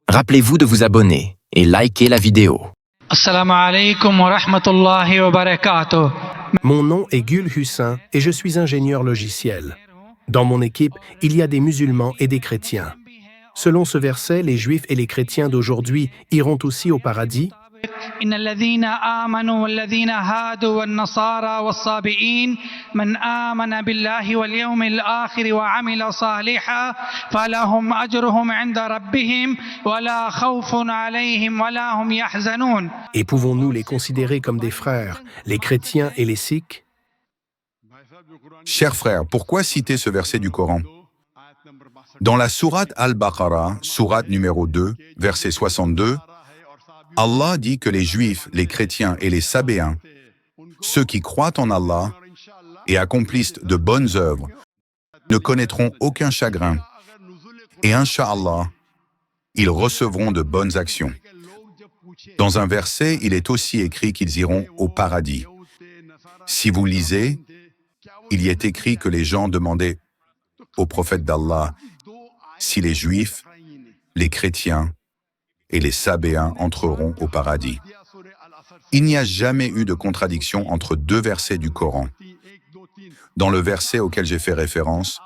Rappelez-vous de vous abonner et liker la vidéo. Assalamu alaikum wa rahmatullahi wa barakatuh. Mon nom est Gul Hussein et je suis ingénieur logiciel. Dans mon équipe, il y a des musulmans et des chrétiens. Selon ce verset, les juifs et les chrétiens d'aujourd'hui iront aussi au paradis. إن الذين آمنوا والذين هادوا والنصارى والصابئين من آمن بالله واليوم الآخر وعمل صالحا فلهم أجرهم عند ربهم ولا خوف عليهم ولا هم يحزنون. Et pouvons-nous les considérer comme des frères, les chrétiens et les sikhs? Chers frères, pourquoi citer ce verset du Coran? Dans la sourate Al-Baqarah, sourate numéro 2, verset 62, Allah dit que les Juifs, les chrétiens et les Sabéens, ceux qui croient en Allah et accomplissent de bonnes œuvres, ne connaîtront aucun chagrin. Et Inch'Allah, ils recevront de bonnes actions. Dans un verset, il est aussi écrit qu'ils iront au paradis. Si vous lisez, il y est écrit que les gens demandaient au prophète d'Allah si les Juifs, les chrétiens et les Sabéens entreront au paradis. Il n'y a jamais eu de contradiction entre deux versets du Coran. Dans le verset auquel j'ai fait référence,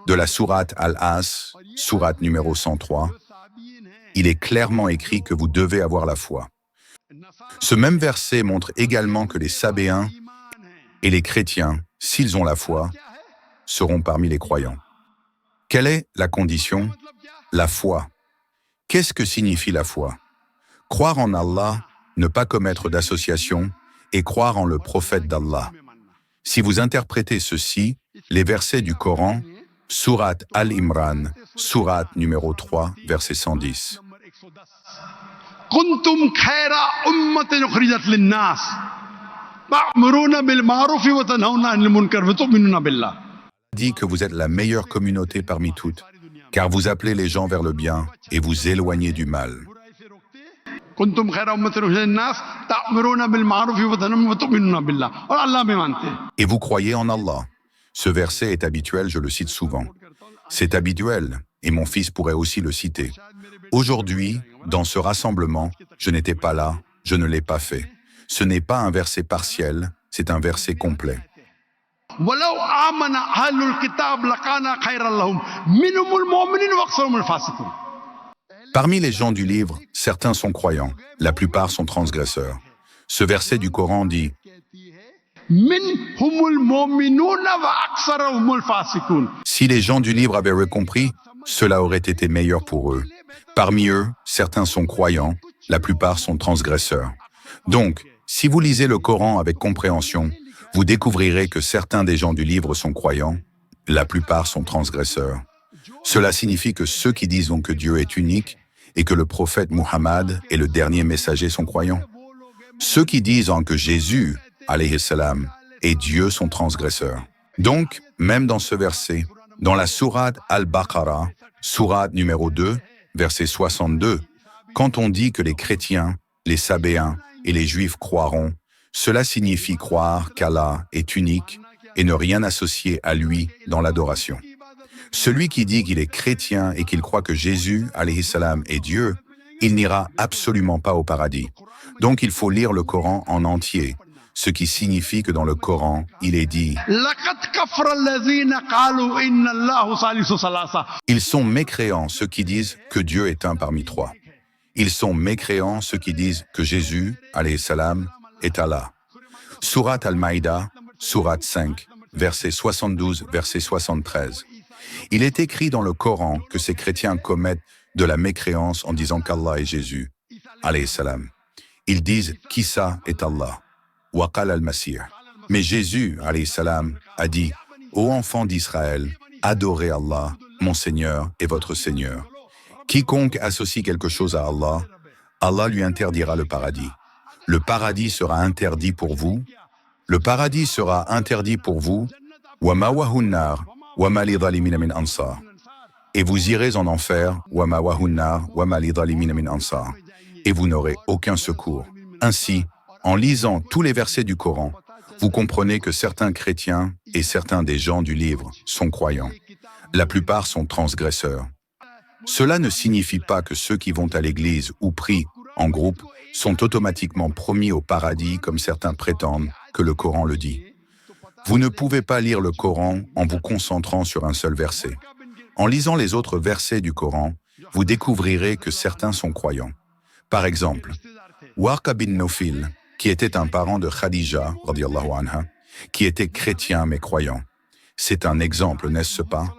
de la sourate Al-As, sourate numéro 103, il est clairement écrit que vous devez avoir la foi. Ce même verset montre également que les Sabéens et les chrétiens, s'ils ont la foi, seront parmi les croyants. Quelle est la condition? La foi. Qu'est-ce que signifie la foi? Croire en Allah, ne pas commettre d'association et croire en le prophète d'Allah. Si vous interprétez ceci, les versets du Coran, sourate Al-Imran, sourate numéro 3, verset 110. كنتم خير أمة أخرجت للناس تأمرون بالمعروف وتنهون عن المنكر وتؤمنون بالله. Dit que vous êtes la meilleure communauté parmi toutes, car vous appelez les gens vers le bien et vous éloignez du mal. كنتم خير أمة أخرجت للناس تأمرون بالمعروف وتنهون وتؤمنون بالله. और अल्लाह में मानते हैं. Et vous croyez en Allah. Ce verset est habituel, je le cite souvent. C'est habituel, et mon fils pourrait aussi le citer. Aujourd'hui, dans ce rassemblement, je n'étais pas là, je ne l'ai pas fait. Ce n'est pas un verset partiel, c'est un verset complet. ولو آمن أهل الكتاب لكان خيرا لهم منهم المؤمنين وأكثرهم الفاسقون. Parmi les gens du livre, certains sont croyants, la plupart sont transgresseurs. Ce verset du Coran dit منهم المؤمنون وأكثرهم الفاسقون. si les gens du livre avaient compris, cela aurait été meilleur pour eux. Parmi eux, certains sont croyants, la plupart sont transgresseurs. Donc, si vous lisez le Coran avec compréhension, vous découvrirez que certains des gens du livre sont croyants, la plupart sont transgresseurs. Cela signifie que ceux qui disent donc que Dieu est unique et que le prophète Muhammad est le dernier messager sont croyants. Ceux qui disent que Jésus, alayhi salam, est Dieu sont transgresseurs. Donc, même dans ce verset, dans la sourate Al-Baqarah, sourate numéro 2, verset 62, quand on dit que les chrétiens, les Sabéens et les Juifs croiront, cela signifie croire qu'Allah est unique et ne rien associer à lui dans l'adoration. Celui qui dit qu'il est chrétien et qu'il croit que Jésus, alayhi salam, est Dieu, il n'ira absolument pas au paradis. Donc il faut lire le Coran en entier, ce qui signifie que dans le Coran, il est dit لقد كفر الذين قالوا إن الله ثالث ثلاثة. ils sont mécréants ceux qui disent que Dieu est un parmi trois. Ils sont mécréants ceux qui disent que Jésus, alayhi salam, est Allah. Sourate Al-Maïda, sourate 5, verset 72, verset 73. Il est écrit dans le Coran que ces chrétiens commettent de la mécréance en disant qu'Allah est Jésus, alayhi salam. Ils disent qu'Issa est Allah. Waqal al-Masih. Mais Jésus, alayhi salam, a dit ô enfants d'Israël, adorez Allah, mon Seigneur et votre Seigneur. Quiconque associe quelque chose à Allah, Allah lui interdira le paradis. Le paradis sera interdit pour vous. Le paradis sera interdit pour vous. Wa ma'wahun nar, wa ma lidhalimina min ansar. Et vous irez en enfer. Wa ma'wahun nar, wa ma lidhalimina min ansar. Et vous n'aurez aucun secours. Ainsi, en lisant tous les versets du Coran, vous comprenez que certains chrétiens et certains des gens du livre sont croyants. La plupart sont transgresseurs. Cela ne signifie pas que ceux qui vont à l'église ou prient en groupe sont automatiquement promis au paradis comme certains prétendent que le Coran le dit. Vous ne pouvez pas lire le Coran en vous concentrant sur un seul verset. En lisant les autres versets du Coran, vous découvrirez que certains sont croyants. Par exemple, Warqa bin Nofil, qui était un parent de Khadija, radiyallahu anha, qui était chrétien mais croyant. C'est un exemple, n'est-ce pas?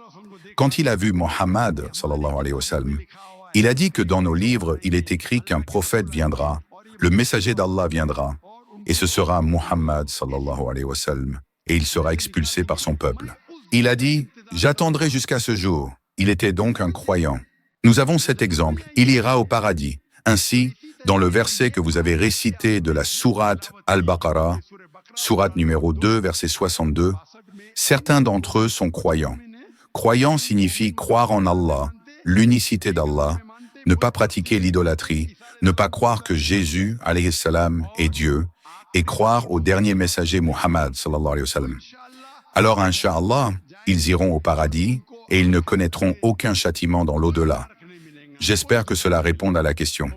Quand il a vu Mohammed, sallallahu alayhi wa sallam, il a dit que dans nos livres, il est écrit qu'un prophète viendra, le messager d'Allah viendra, et ce sera Mohammed, sallallahu alayhi wa sallam, et il sera expulsé par son peuple. Il a dit, j'attendrai jusqu'à ce jour. Il était donc un croyant. Nous avons cet exemple, il ira au paradis. Ainsi, dans le verset que vous avez récité de la sourate Al-Baqarah, sourate numéro 2, verset 62, certains d'entre eux sont croyants. Croyant signifie croire en Allah, l'unicité d'Allah, ne pas pratiquer l'idolâtrie, ne pas croire que Jésus, alayhi salam, est Dieu, et croire au dernier messager Muhammad, sallallahu alayhi wa sallam. Alors, incha'Allah, ils iront au paradis et ils ne connaîtront aucun châtiment dans l'au-delà. J'espère que cela réponde à la question.